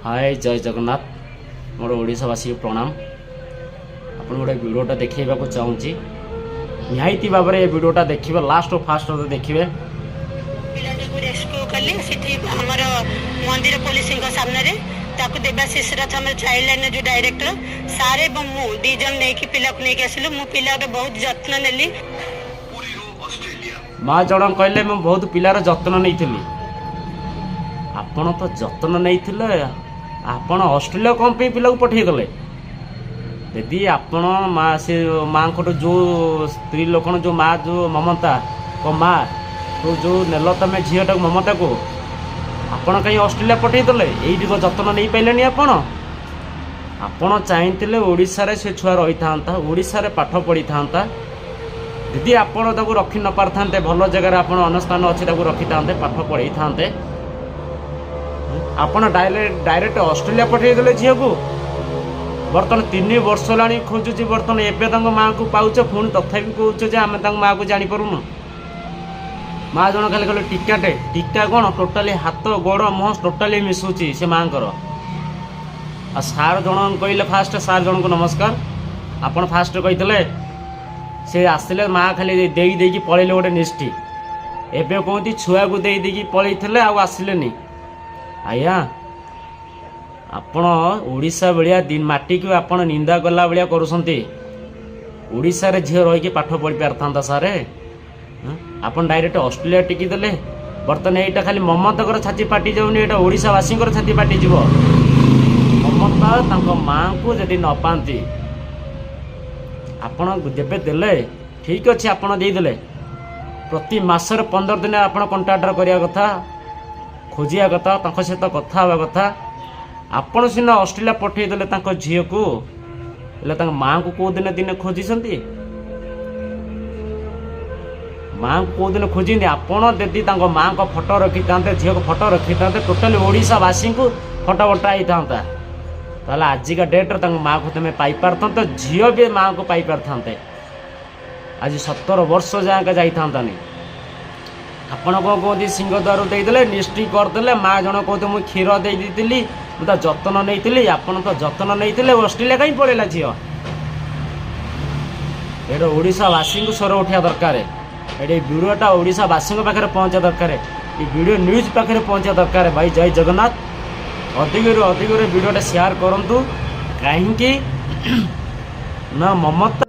हाय जय जगन्नाथ मोर ओडावासी प्रणाम। आप गोटे भिडटा देखा चाहूँगी निहाती भाव में भिडटा देखिए लास्ट और फास्ट देखिए। रेस्क्यू कली हमर मंदिर पुलिस सामने ताकू देवाशीष रथ हमर चाइल्ड लाइन जो डायरेक्टर सारे मु दी जन नहीं पिला को लेके आसिलु मु पिला बहुत जत्न नेली। माँ जन कहले मैं बहुत पिलार जत्न नहीं आपण तो जत्न नहीं आपण ऑस्ट्रेलिया कौन पे पिला को पठेदेले यदि आपण माँ से माँ को जो स्त्री लोक जो माँ जो ममता को माँ तो जो नेल तुम झीटा ममता को आपण कहीं ऑस्ट्रेलिया पठेदेले यही जत्न नहीं पाइले आपण आपण चाहते ओडिशा से छुआ रही था ओडिशा पाठ पढ़ी था यदि आपण रखी न पार था भल जगह आप अनुष्ठान अच्छे रखी था पाठ पढ़ी था आपण डायरेक्ट ऑस्ट्रेलिया पठेदेले झील को बर्तमान 3 वर्ष ला खोजुची बर्तमान एवं माँ को पाच पुणी तथापि कहे आम माँ को जापरूनु। माँ जन खाली कहले टीकाटे टीका कौन टोटाली हाथ गोड़ मुह टोटाली मिशुची से माँ को सार जन कहले फास्ट सार जन को नमस्कार आपण फास्ट कही से आसले माँ खाली देकी पलैले गोटे निष्ठी एवं कहती छुआ को देकी पलैले आसले आज्ञा आपण ओडिशा भाया दिन माटी को आपण निंदा कला भाया करुँचा झील रही पाठ पढ़ी पार था सारे आपन डायरेक्ट ऑस्ट्रेलिया टिकी देले बर्तमान यहाँ खाली ममता छाती फाटी जाऊनी यहाँ ओडिशावासी छाती फाटी जीव ममता माँ को जदि न पाती आपण जेबे देले ठीक अच्छे आपण देदेले प्रति मासर 15 दिन आप कंटाक्टर करने कथा खोजिया कथा सहित कथा हवा कथा आपण सीना ऑस्ट्रेलिया पठेदेले झील को माँ को कौ दिन दिन खोजी माँ को कौ दिन खोजी आपड़ यदि माँ को फोटो रखी था झील को फोटो रखी था टोटाली ओडिशावासी को फोटो बटाई था ताल आजिका डेट्रे माँ को तुम्हें पाइपार तो झील भी माँ को पाइपार था आज 17 वर्ष जाए जाता नहीं आपण कौन कहते सिंहद्वार देदेले निष्ठी करदे माँ जन कहते मुझे क्षीर देदी मुझे जत्न नहीं आपन तो जत्न नहीं ऑस्ट्रेलिया कहीं पड़ेगा झील ये ओडिशावासी को स्वर उठा दरकार ये वीडियोटा ओडिशावासी पाखे पहुँचा दरकार ये वीडियो न्यूज पाखे पहुँचा दरकार भाई जय जगन्नाथ अधिक वीडियोटा शेयर करूँ कहीं ना ममता